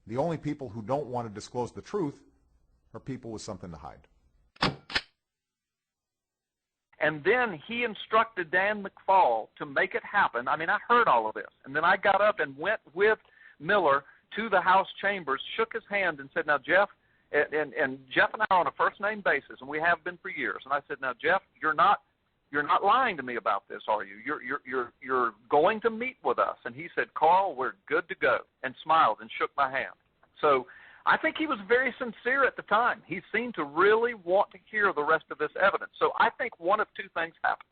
The only people who don't want to disclose the truth are people with something to hide. And then he instructed Dan McFall to make it happen. I mean, I heard all of this. And then I got up and went with Miller to the House chambers, shook his hand, and said, now, Jeff, and Jeff and I are on a first-name basis, and we have been for years. And I said, now, Jeff, you're not lying to me about this, are you? You're going to meet with us. And he said, Carl, we're good to go, and smiled and shook my hand. So I think he was very sincere at the time. He seemed to really want to hear the rest of this evidence. So I think one of two things happened.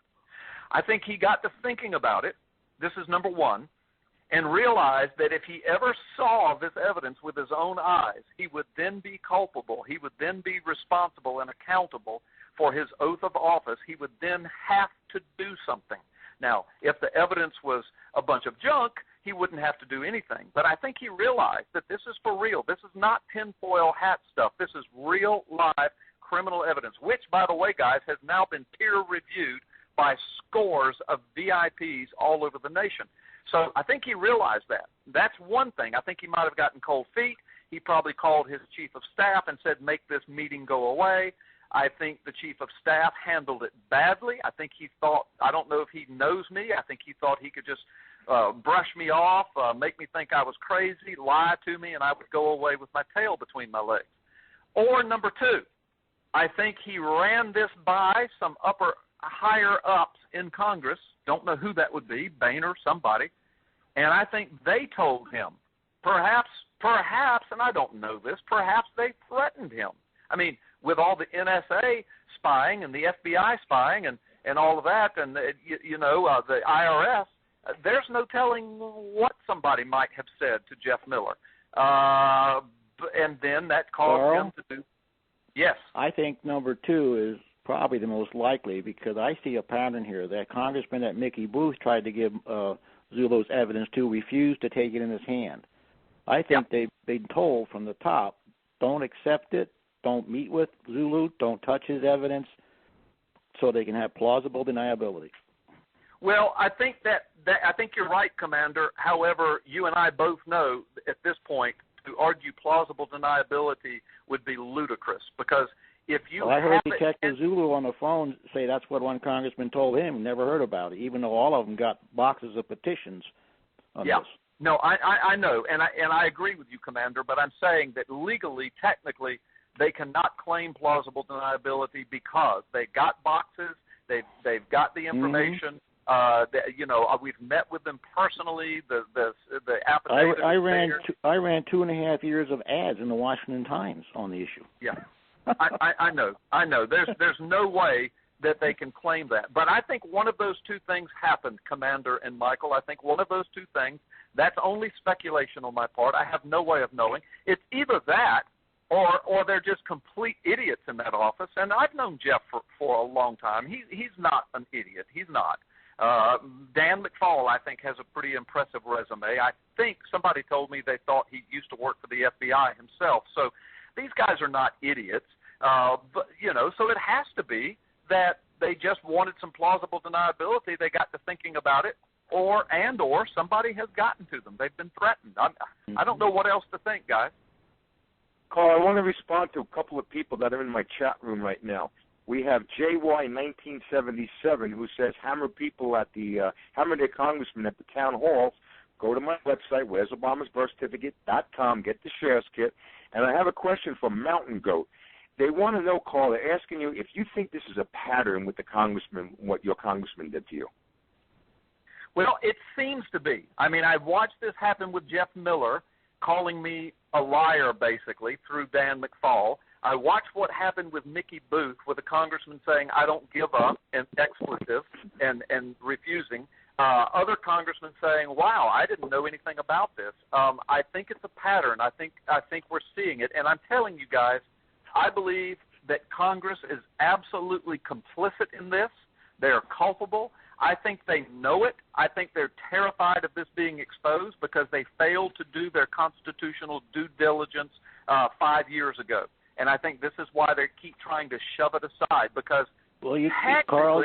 I think he got to thinking about it, this is number one, and realized that if he ever saw this evidence with his own eyes, he would then be culpable. He would then be responsible and accountable for his oath of office. He would then have to do something. Now, if the evidence was a bunch of junk, he wouldn't have to do anything. But I think he realized that this is for real. This is not tinfoil hat stuff. This is real, live criminal evidence, which, by the way, guys, has now been peer-reviewed by scores of VIPs all over the nation. So I think he realized that. That's one thing. I think he might have gotten cold feet. He probably called his chief of staff and said, make this meeting go away. I think the chief of staff handled it badly. I think he thought, I don't know if he knows me. I think he thought he could just brush me off, make me think I was crazy, lie to me, and I would go away with my tail between my legs. Or number two, I think he ran this by some higher-ups in Congress. Don't know who that would be, Boehner, somebody. And I think they told him, perhaps, and I don't know this, perhaps they threatened him. I mean, with all the NSA spying and the FBI spying and all of that, and, the IRS, there's no telling what somebody might have said to Jeff Miller. And then that caused him to do. Yes. I think number two is probably the most likely, because I see a pattern here that Congressman that Mickey Booth tried to give Zulu's evidence to refused to take it in his hand. I think they've been told from the top, don't accept it, don't meet with Zulu, don't touch his evidence, so they can have plausible deniability. Well, I think I think you're right, Commander. However, you and I both know at this point to argue plausible deniability would be ludicrous, because if you I heard Detective Zulu on the phone say that's what one congressman told him. Never heard about it, even though all of them got boxes of petitions on this. No, I know, and I agree with you, Commander, but I'm saying that legally, technically, they cannot claim plausible deniability because they got boxes, they've got the information. We've met with them personally. The affidavit. I ran 2.5 years of ads in the Washington Times on the issue. Yeah, I know. There's no way that they can claim that. But I think one of those two things happened, Commander and Michael. I think one of those two things. That's only speculation on my part. I have no way of knowing. It's either that or they're just complete idiots in that office. And I've known Jeff for a long time. He's not an idiot. He's not. Dan McFall, I think, has a pretty impressive resume. I think somebody told me they thought he used to work for the FBI himself. So these guys are not idiots. So it has to be that they just wanted some plausible deniability. They got to thinking about it, or somebody has gotten to them. They've been threatened. I don't know what else to think, guys. Carl, I want to respond to a couple of people that are in my chat room right now. We have JY1977 who says, hammer their congressman at the town halls. Go to my website, where'sobama's.com, get the shares kit. And I have a question from Mountain Goat. They want to know, Carl, they're asking you if you think this is a pattern with the congressman, what your congressman did to you. Well, it seems to be. I mean, I watched this happen with Jeff Miller, calling me a liar, basically, through Dan McFall. I watched what happened with Mickey Booth, with a congressman saying, I don't give up, and expletive, and refusing. Other congressmen saying, wow, I didn't know anything about this. I think it's a pattern. I think we're seeing it. And I'm telling you guys, I believe that Congress is absolutely complicit in this. They're culpable. I think they know it. I think they're terrified of this being exposed because they failed to do their constitutional due diligence 5 years ago. And I think this is why they keep trying to shove it aside because Carl,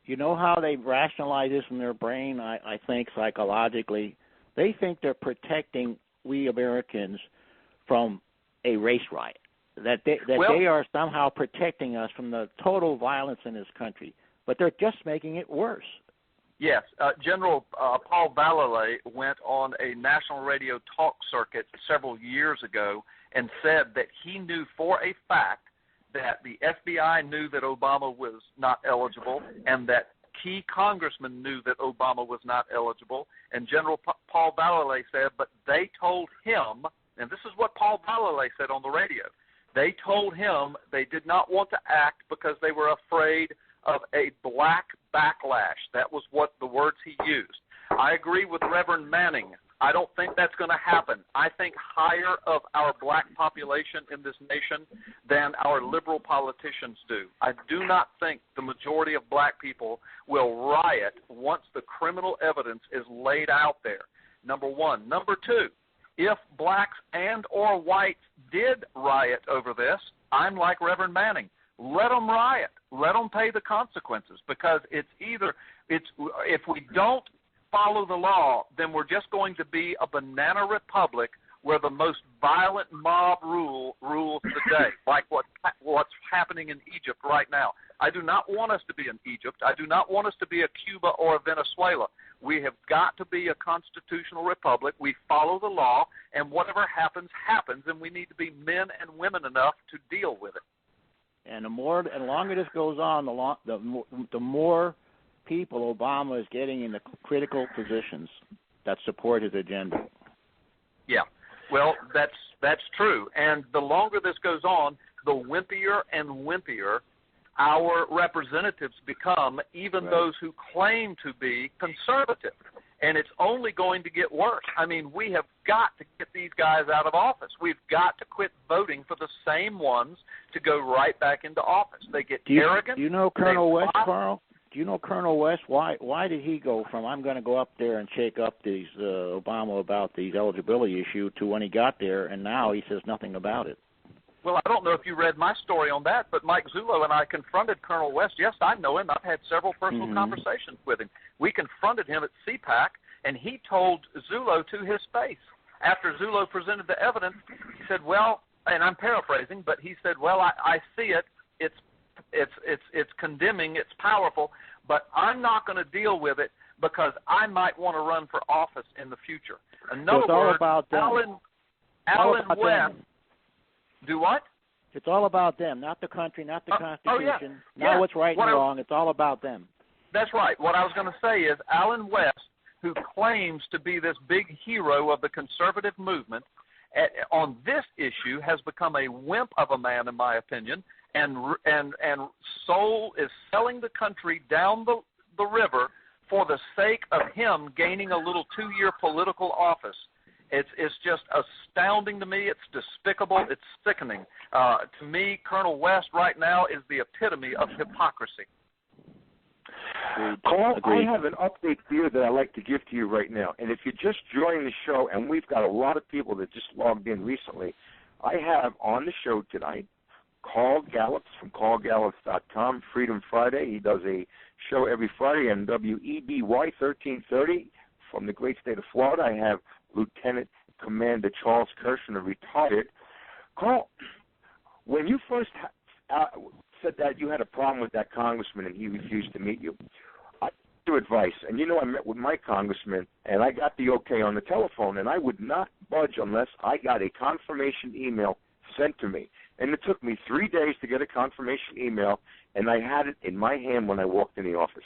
you know how they rationalize this in their brain, I think, psychologically? They think they're protecting we Americans from a race riot, that they are somehow protecting us from the total violence in this country, but they're just making it worse. Yes, General Paul Vallely went on a national radio talk circuit several years ago and said that he knew for a fact that the FBI knew that Obama was not eligible and that key congressmen knew that Obama was not eligible. And General Paul Vallely said, but they told him, and this is what Paul Vallely said on the radio, they told him they did not want to act because they were afraid of a black backlash. That was what the words he used. I agree with Reverend Manning. I don't think that's going to happen. I think higher of our black population in this nation than our liberal politicians do. I do not think the majority of black people will riot once the criminal evidence is laid out there, number one. Number two, if blacks and or whites did riot over this, I'm like Reverend Manning. Let them riot. Let them pay the consequences, because it's if we don't follow the law, then we're just going to be a banana republic where the most violent mob rules the day, like what's happening in Egypt right now. I do not want us to be in Egypt. I do not want us to be a Cuba or a Venezuela. We have got to be a constitutional republic. We follow the law, and whatever happens, happens, and we need to be men and women enough to deal with it. And the longer this goes on, the more people Obama is getting in the critical positions that support his agenda. Yeah, well, that's true. And the longer this goes on, the wimpier and wimpier our representatives become, even those who claim to be conservative. And it's only going to get worse. I mean, we have got to get these guys out of office. We've got to quit voting for the same ones to go right back into office. They get arrogant. Do you know Colonel West, Carl? Do you know Colonel West? Why did he go from I'm going to go up there and shake up these Obama about these eligibility issue to when he got there, and now he says nothing about it? Well, I don't know if you read my story on that, but Mike Zullo and I confronted Colonel West. Yes, I know him. I've had several personal conversations with him. We confronted him at CPAC, and he told Zullo to his face. After Zullo presented the evidence, he said, well, and I'm paraphrasing, but he said, well, I see it. It's condemning. It's powerful, but I'm not going to deal with it because I might want to run for office in the future. In other words, Alan West. Do what? It's all about them, not the country, not the Constitution, not what's right and wrong. It's all about them. That's right. What I was going to say is Alan West, who claims to be this big hero of the conservative movement, on this issue has become a wimp of a man, in my opinion, and is selling the country down the river for the sake of him gaining a little 2-year political office. It's just astounding to me. It's despicable. It's sickening. To me, Colonel West right now is the epitome of hypocrisy. Carl, I have an update for you that I'd like to give to you right now. And if you're just joining the show, and we've got a lot of people that just logged in recently, I have on the show tonight Carl Gallups from CarlGallups.com, Freedom Friday. He does a show every Friday on WEBY 1330 from the great state of Florida. I have Lieutenant Commander Charles Kirshner, retired. Carl, when you first said that you had a problem with that congressman and he refused to meet you, I gave you advice. And you know, I met with my congressman, and I got the okay on the telephone, and I would not budge unless I got a confirmation email sent to me. And it took me 3 days to get a confirmation email, and I had it in my hand when I walked in the office.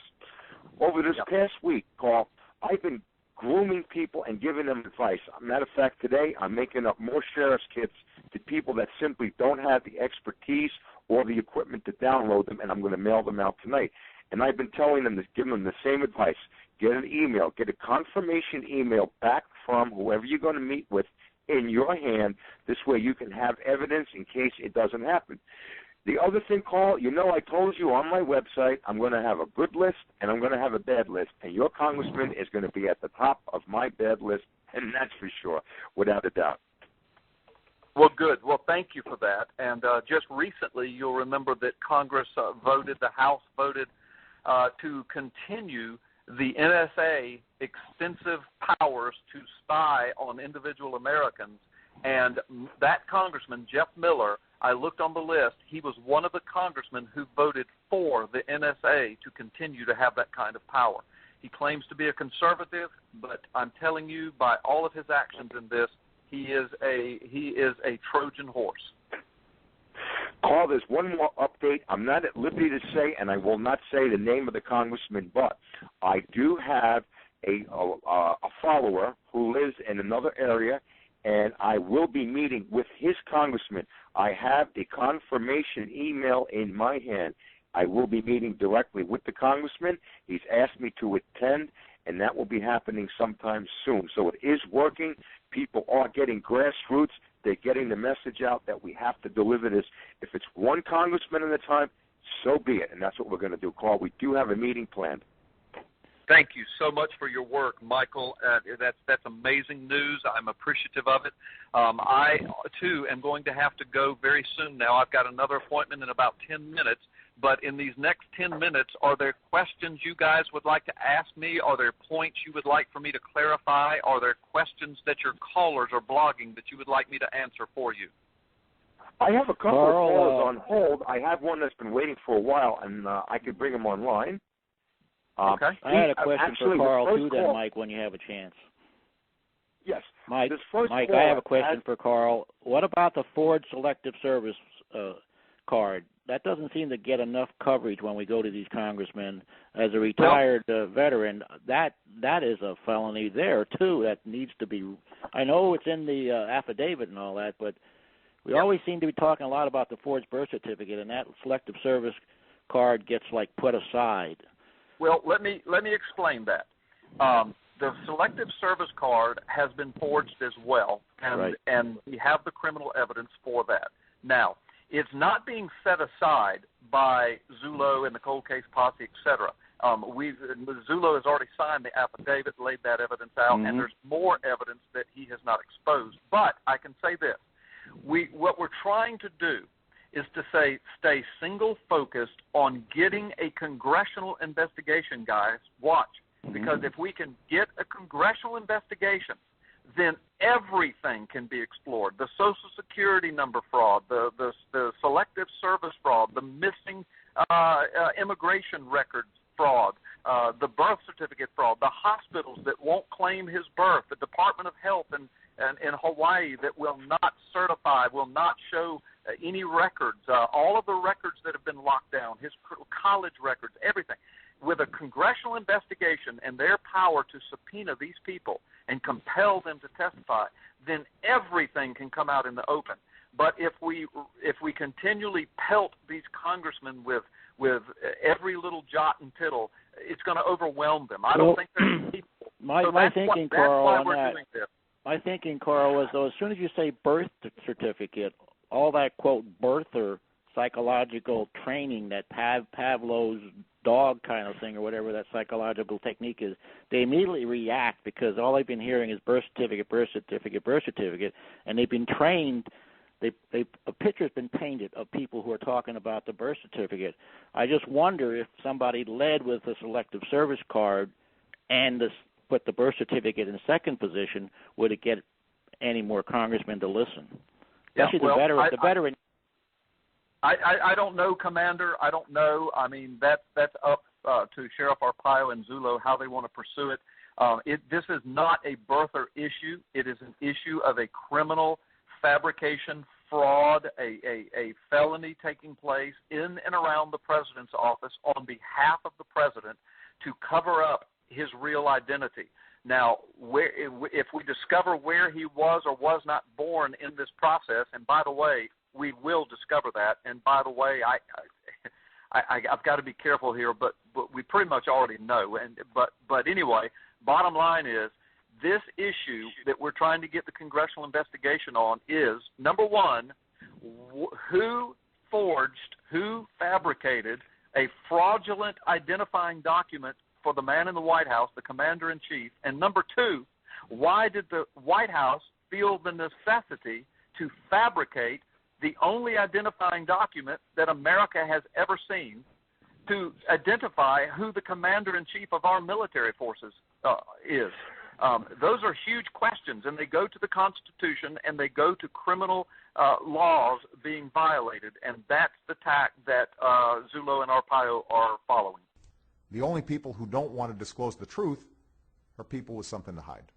Over this past week, Carl, I've been grooming people and giving them advice. Matter of fact, today I'm making up more sheriff's kits to people that simply don't have the expertise or the equipment to download them, and I'm going to mail them out tonight. And I've been telling them to give them the same advice. Get an email. Get a confirmation email back from whoever you're going to meet with in your hand. This way you can have evidence in case it doesn't happen. The other thing, Carl, you know I told you on my website I'm going to have a good list and I'm going to have a bad list, and your congressman is going to be at the top of my bad list, and that's for sure, without a doubt. Well, good. Well, thank you for that. And just recently, you'll remember that Congress the House voted to continue the NSA extensive powers to spy on individual Americans. And that congressman, Jeff Miller, I looked on the list. He was one of the congressmen who voted for the NSA to continue to have that kind of power. He claims to be a conservative, but I'm telling you, by all of his actions in this, he is a Trojan horse. Carl, there's one more update. I'm not at liberty to say, and I will not say the name of the congressman, but I do have a follower who lives in another area, and I will be meeting with his congressman. I have the confirmation email in my hand. I will be meeting directly with the congressman. He's asked me to attend, and that will be happening sometime soon. So it is working. People are getting grassroots. They're getting the message out that we have to deliver this. If it's one congressman at a time, so be it, and that's what we're going to do. Carl, we do have a meeting planned. Thank you so much for your work, Michael. That's amazing news. I'm appreciative of it. I, too, am going to have to go very soon now. I've got another appointment in about 10 minutes. But in these next 10 minutes, are there questions you guys would like to ask me? Are there points you would like for me to clarify? Are there questions that your callers are blogging that you would like me to answer for you? I have a couple of callers on hold. I have one that's been waiting for a while, and I could bring him online. Okay. I had a question for Carl, too, then, Mike, when you have a chance. Yes. Mike, I have a question for Carl. What about the Ford Selective Service card? That doesn't seem to get enough coverage when we go to these congressmen. As a retired veteran, that is a felony there, too, that needs to be – I know it's in the affidavit and all that, but we always seem to be talking a lot about the Ford's birth certificate, and that Selective Service card gets, like, put aside. Well, let me explain that. The Selective Service card has been forged as well, and we have the criminal evidence for that. Now, it's not being set aside by Zullo and the cold case posse, et cetera. Zullo has already signed the affidavit, laid that evidence out, and there's more evidence that he has not exposed. But I can say this. What we're trying to do is to stay single-focused on getting a congressional investigation, guys. Watch. Because if we can get a congressional investigation, then everything can be explored. The Social Security number fraud, the Selective Service fraud, the missing immigration records fraud, the birth certificate fraud, the hospitals that won't claim his birth, the Department of Health in Hawaii that will not certify, will not show any records, all of the records that have been locked down, his college records, everything. With a congressional investigation and their power to subpoena these people and compel them to testify, then everything can come out in the open. But if we continually pelt these congressmen with every little jot and tittle, it's going to overwhelm them. I don't think there's people. My thinking, Carl, on that. My thinking, Carl, was though as soon as you say birth certificate, all that quote birther psychological training that Pavlov's dog kind of thing or whatever that psychological technique is, they immediately react because all they've been hearing is birth certificate, birth certificate, birth certificate, and they've been trained. A picture's been painted of people who are talking about the birth certificate. I just wonder if somebody led with a Selective Service card and put the birth certificate in second position, would it get any more congressmen to listen? Especially the veteran. I don't know, Commander. I don't know. I mean, that's up to Sheriff Arpaio and Zullo how they want to pursue it. This is not a birther issue. It is an issue of a criminal fabrication, fraud, a felony taking place in and around the president's office on behalf of the president to cover up his real identity. Now, if we discover where he was or was not born in this process, and by the way, we will discover that. And by the way, I've got to be careful here, but we pretty much already know. But anyway, bottom line is this issue that we're trying to get the congressional investigation on is, number one, who fabricated a fraudulent identifying document for the man in the White House, the commander-in-chief, and number two, why did the White House feel the necessity to fabricate the only identifying document that America has ever seen to identify who the commander-in-chief of our military forces is. Those are huge questions, and they go to the Constitution, and they go to criminal laws being violated, and that's the tack that Zullo and Arpaio are following. The only people who don't want to disclose the truth are people with something to hide.